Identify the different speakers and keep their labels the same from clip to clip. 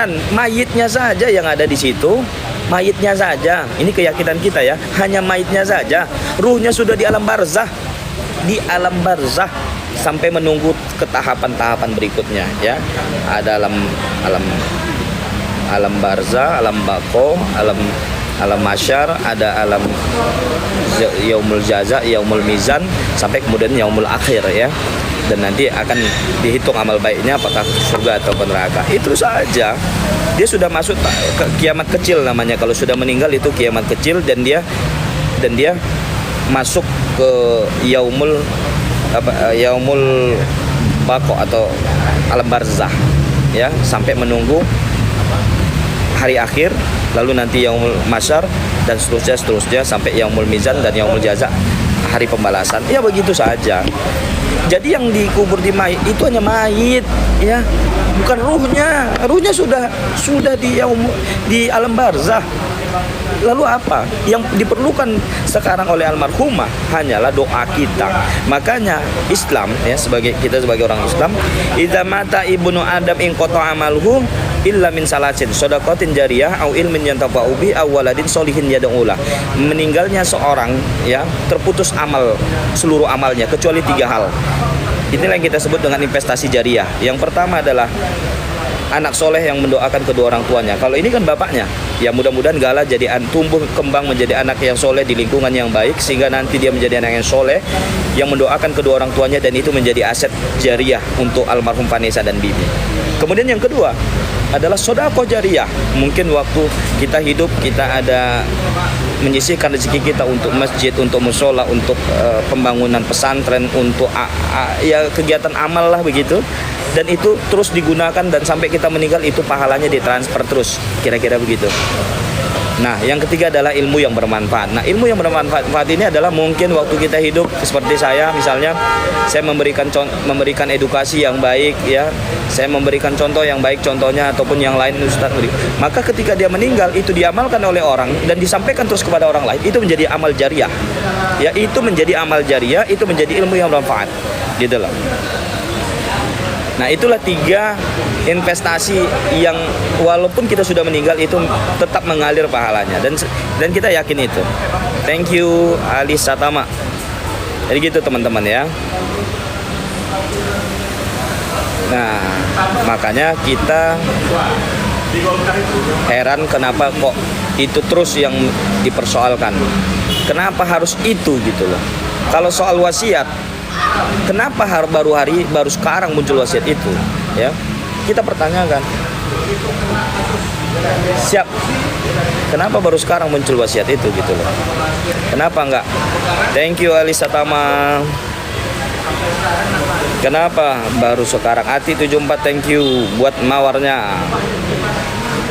Speaker 1: Bukan, mayitnya saja yang ada di situ. Mayitnya saja. Ini keyakinan kita ya. Hanya mayitnya saja. Ruhnya sudah di alam barzah. Di alam barzah sampai menunggu ke tahapan-tahapan berikutnya ya. Ada alam barzah, alam bako, alam masyar, ada alam yaumul jaza, yaumul mizan, sampai kemudian yaumul akhir ya. Dan nanti akan dihitung amal baiknya apakah surga atau neraka. Itu saja. Dia sudah masuk ke kiamat kecil namanya. Kalau sudah meninggal itu kiamat kecil, dan dia masuk ke yaumul bako atau alam barzah ya, sampai menunggu hari akhir, lalu nanti yaumul masyar dan seterusnya sampai yaumul mizan dan yaumul jaza, hari pembalasan. Ya begitu saja. Jadi yang dikubur di mayit itu hanya mayit ya, bukan ruhnya. Ruhnya sudah di alam barzah. Lalu apa yang diperlukan sekarang oleh almarhumah? Hanyalah doa kita. Makanya Islam ya, kita sebagai orang Islam, idza mata ibnu adam in qata amaluhu illa min salatin shadaqatin jariyah au ilmin yantafa'u bi aw waladin sholihin yad'ulah. Meninggalnya seorang ya, terputus seluruh amalnya kecuali 3 hal. Inilah yang kita sebut dengan investasi jariyah. Yang pertama adalah anak soleh yang mendoakan kedua orang tuanya. Kalau ini kan bapaknya, ya mudah-mudahan Gala tumbuh kembang menjadi anak yang soleh di lingkungan yang baik, sehingga nanti dia menjadi anak yang soleh yang mendoakan kedua orang tuanya, dan itu menjadi aset jariyah untuk almarhum Vanessa dan Bibi. Kemudian yang kedua adalah sedekah jariyah. Mungkin waktu kita hidup kita ada menyisihkan rezeki kita untuk masjid, untuk musola, untuk pembangunan pesantren, untuk ya kegiatan amal lah begitu. Dan itu terus digunakan, dan sampai kita meninggal itu pahalanya ditransfer terus, kira-kira begitu. Nah, yang ketiga adalah ilmu yang bermanfaat. Nah, ilmu yang bermanfaat ini adalah mungkin waktu kita hidup seperti saya misalnya, saya memberikan edukasi yang baik ya, saya memberikan contoh yang baik, contohnya ataupun yang lain Ustaz. Maka ketika dia meninggal itu diamalkan oleh orang dan disampaikan terus kepada orang lain, itu menjadi amal jariyah. Ya, itu menjadi amal jariyah, itu menjadi ilmu yang bermanfaat. Gitu loh. Nah, itulah 3 investasi yang walaupun kita sudah meninggal itu tetap mengalir pahalanya, dan kita yakin itu. Thank you Ali Satama. Jadi gitu teman-teman ya. Nah, makanya kita heran kenapa kok itu terus yang dipersoalkan. Kenapa harus itu gitu loh. Kalau soal wasiat, kenapa baru sekarang muncul wasiat itu ya? Kita pertanyakan. Siap. Kenapa baru sekarang muncul wasiat itu gitu loh. Kenapa enggak? Thank you Alisa Tama. Kenapa baru sekarang? Ati 74 thank you buat mawarnya.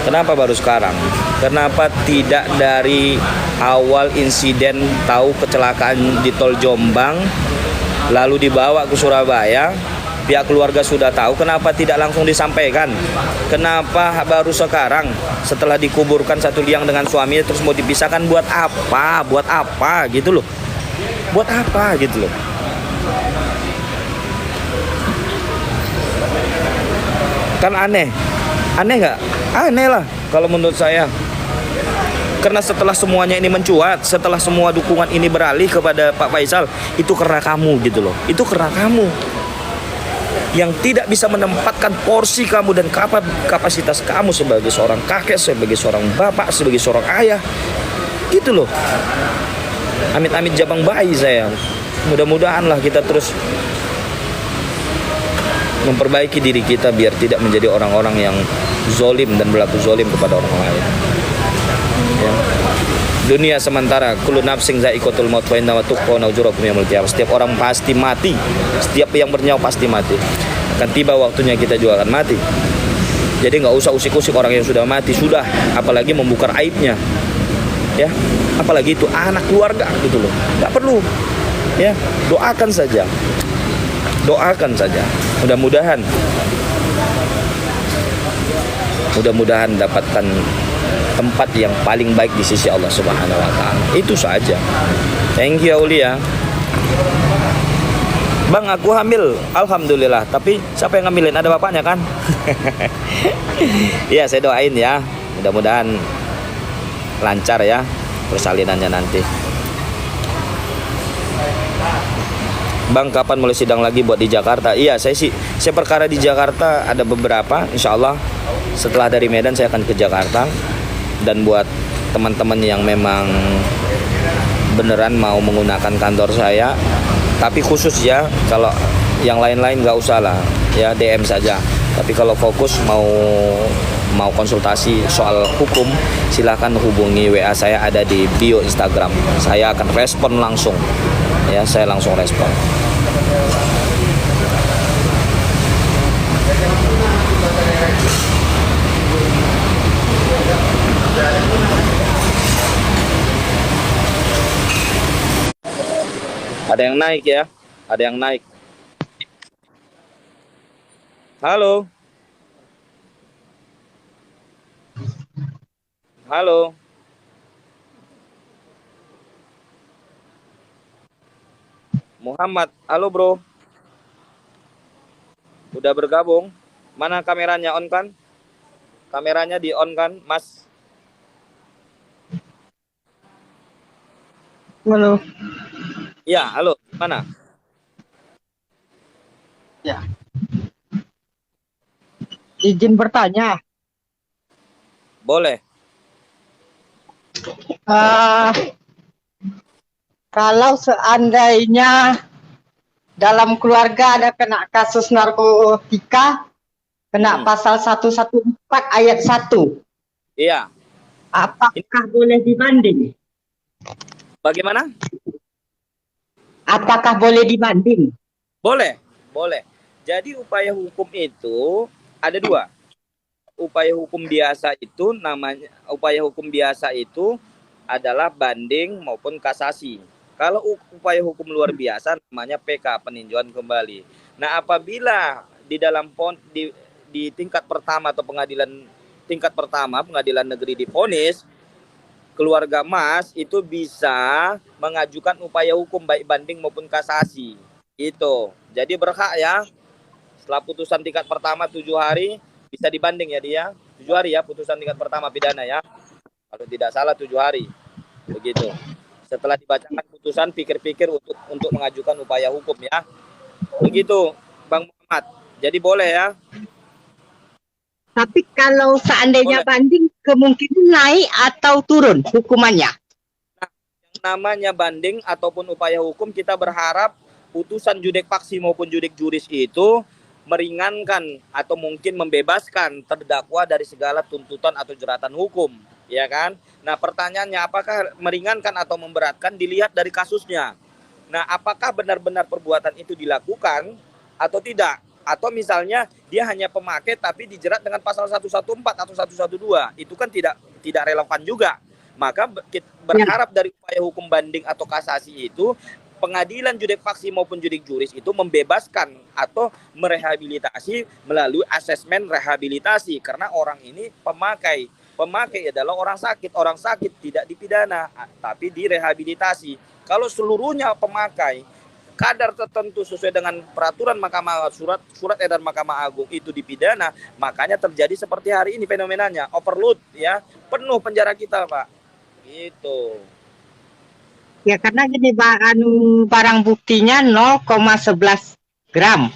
Speaker 1: Kenapa baru sekarang? Kenapa tidak dari awal insiden tahu kecelakaan di tol Jombang lalu dibawa ke Surabaya, pihak keluarga sudah tahu, kenapa tidak langsung disampaikan? Kenapa baru sekarang setelah dikuburkan satu liang dengan suaminya terus mau dipisahkan? Buat apa? Buat apa gitu loh. Buat apa gitu loh. Kan aneh. Aneh nggak? Aneh lah kalau menurut saya. Karena setelah semuanya ini mencuat, setelah semua dukungan ini beralih kepada Pak Faisal, itu karena kamu gitu loh. Itu karena kamu yang tidak bisa menempatkan porsi kamu dan kapasitas kamu sebagai seorang kakek, sebagai seorang bapak, sebagai seorang ayah. Gitu loh. Amit-amit jabang bayi saya. Mudah-mudahanlah kita terus memperbaiki diri kita biar tidak menjadi orang-orang yang zolim dan berlaku zolim kepada orang lain. Ya. Dunia sementara, kullu nafsin za'iqatul maut wa innama tuwaffawna ujurakum yaumil qiyamah. Setiap orang pasti mati. Setiap yang bernyawa pasti mati. Akan tiba waktunya kita juga akan mati. Jadi nggak usah usik-usik orang yang sudah mati, sudah, apalagi membuka aibnya. Ya, apalagi itu anak keluarga gitu loh. Nggak perlu. Ya, doakan saja. Doakan saja. Mudah-mudahan dapatkan tempat yang paling baik di sisi Allah Subhanahu wa taala. Itu saja. Thank you Aulia. Bang, aku hamil. Alhamdulillah. Tapi siapa yang ngambilin? Ada bapaknya kan? Iya, saya doain ya. Mudah-mudahan lancar ya persalinannya nanti. Bang, kapan mulai sidang lagi buat di Jakarta? Iya, saya perkara di Jakarta ada beberapa. Insya Allah setelah dari Medan saya akan ke Jakarta. Dan buat teman-teman yang memang beneran mau menggunakan kantor saya, tapi khusus ya, kalau yang lain-lain nggak usah lah, ya DM saja. Tapi kalau fokus mau konsultasi soal hukum, silahkan hubungi WA saya, ada di bio Instagram. Saya akan respon langsung. Ya, saya langsung respon. Ada yang naik ya, ada yang naik. Halo. Halo. Muhammad, halo bro. Udah bergabung? Mana kameranya on kan? Kameranya di on kan, Mas?
Speaker 2: Halo.
Speaker 1: Ya, halo. Mana?
Speaker 2: Ya. Izin bertanya.
Speaker 1: Boleh.
Speaker 2: Kalau seandainya dalam keluarga ada kena kasus narkotika, kena pasal 114 ayat 1.
Speaker 1: Iya.
Speaker 2: Apakah boleh dibanding?
Speaker 1: Bagaimana?
Speaker 2: Apakah boleh dibanding?
Speaker 1: Boleh, boleh. Jadi upaya hukum itu ada dua. Upaya hukum biasa itu adalah banding maupun kasasi. Kalau upaya hukum luar biasa namanya PK, peninjauan kembali. Nah, apabila di dalam di tingkat pertama atau pengadilan negeri divonis, keluarga Mas itu bisa mengajukan upaya hukum baik banding maupun kasasi. Itu. Jadi berhak ya. Setelah putusan tingkat pertama 7 hari bisa dibanding ya dia. 7 hari ya putusan tingkat pertama pidana ya. Kalau tidak salah 7 hari. Begitu. Setelah dibacakan putusan pikir-pikir untuk mengajukan upaya hukum ya. Begitu Bang Muhammad. Jadi boleh ya.
Speaker 2: Tapi kalau seandainya banding, kemungkinan naik atau turun hukumannya?
Speaker 1: Nah, yang namanya banding ataupun upaya hukum, kita berharap putusan judek faksi maupun judek juris itu meringankan atau mungkin membebaskan terdakwa dari segala tuntutan atau jeratan hukum, ya kan? Nah, pertanyaannya apakah meringankan atau memberatkan dilihat dari kasusnya. Nah, apakah benar-benar perbuatan itu dilakukan atau tidak? Atau misalnya dia hanya pemakai tapi dijerat dengan pasal 114 atau 112, itu kan tidak relevan juga. Maka kita berharap dari upaya hukum banding atau kasasi itu pengadilan judek faksi maupun judek juris itu membebaskan atau merehabilitasi melalui asesmen rehabilitasi, karena orang ini pemakai adalah orang sakit tidak dipidana tapi direhabilitasi. Kalau seluruhnya pemakai kadar tertentu sesuai dengan peraturan Mahkamah surat edaran Mahkamah Agung itu dipidana, makanya terjadi seperti hari ini fenomenanya overload ya, penuh penjara kita Pak gitu.
Speaker 2: Ya karena gini barang buktinya 0,11 gram.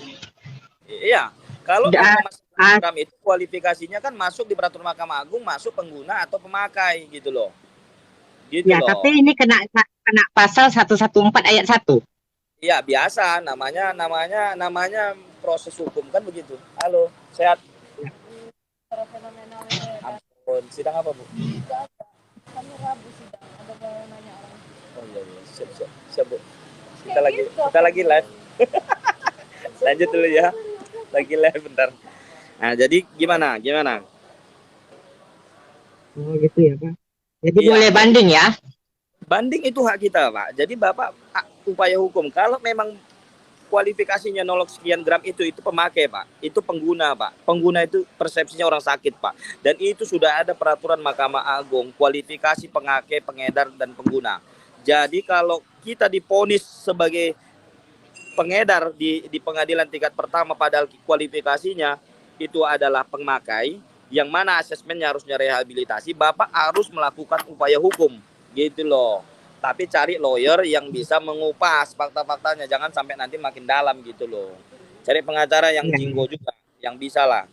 Speaker 1: Iya, kalau 0,11 gram itu kualifikasinya kan masuk di peraturan Mahkamah Agung, masuk pengguna atau pemakai gitu loh. Gitu
Speaker 2: ya,
Speaker 1: loh.
Speaker 2: tapi ini kena pasal 114 ayat 1.
Speaker 1: Iya, biasa namanya proses hukum kan begitu. Halo, sehat? Ampun, sidang apa, Bu? Kami Rabu sidang, ada mau nanya orang. Oh iya, siap, Bu. Kita lagi live. Lanjut dulu ya. Lagi live bentar. Nah, jadi gimana?
Speaker 2: Oh gitu ya, Pak. Jadi iya, boleh banding ya?
Speaker 1: Banding itu hak kita, Pak. Jadi Bapak upaya hukum kalau memang kualifikasinya 0 sekian gram itu pemakai, Pak. Itu pengguna, Pak. Pengguna itu persepsinya orang sakit, Pak. Dan itu sudah ada peraturan Mahkamah Agung, kualifikasi pengakai, pengedar dan pengguna. Jadi kalau kita diponis sebagai pengedar di pengadilan tingkat pertama padahal kualifikasinya itu adalah pemakai, yang mana asesmennya harusnya rehabilitasi, Bapak harus melakukan upaya hukum, gitu loh. Tapi cari lawyer yang bisa mengupas fakta-faktanya, jangan sampai nanti makin dalam gitu loh. Cari pengacara yang
Speaker 2: Ya.
Speaker 1: jinggo juga, yang bisa lah.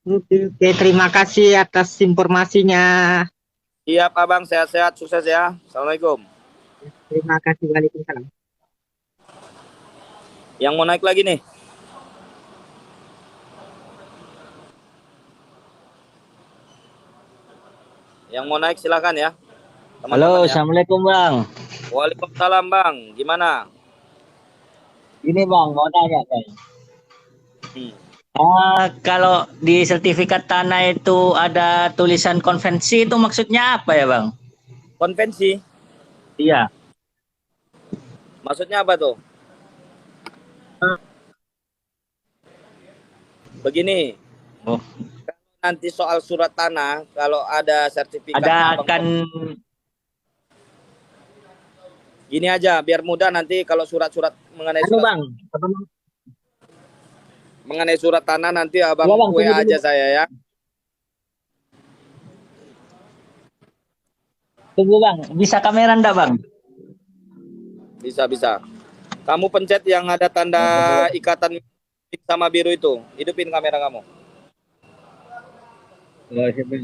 Speaker 2: Oke, terima kasih atas informasinya.
Speaker 1: Siap Abang, sehat-sehat, sukses ya. Assalamualaikum.
Speaker 2: Terima kasih. Waalaikumsalam.
Speaker 1: Yang mau naik lagi nih? Yang mau naik silakan ya.
Speaker 3: Halo,
Speaker 1: Teman-teman ya.
Speaker 3: Assalamualaikum Bang.
Speaker 1: Waalaikumsalam Bang, gimana?
Speaker 3: Ini Bang, mau tanya Bang.
Speaker 1: Hmm.
Speaker 3: Kalau di sertifikat tanah itu ada tulisan konvensi itu maksudnya apa ya Bang?
Speaker 1: Konvensi,
Speaker 3: Iya.
Speaker 1: maksudnya apa tuh? Begini,
Speaker 3: Oh,
Speaker 1: nanti soal surat tanah, kalau ada sertifikatnya
Speaker 3: ada
Speaker 1: Abang,
Speaker 3: kan
Speaker 1: gini aja, biar mudah nanti kalau surat-surat mengenai
Speaker 3: anu
Speaker 1: surat,
Speaker 3: Bang.
Speaker 1: mengenai surat tanah nanti Abang
Speaker 3: Iya, Bang, tunggu
Speaker 1: WA
Speaker 3: dulu.
Speaker 1: aja saya ya.
Speaker 3: Tunggu Bang, bisa kamera enggak Bang?
Speaker 1: Bisa. Kamu pencet yang ada tanda ikatan sama biru itu. Hidupin kamera kamu.
Speaker 3: Oh, siapa?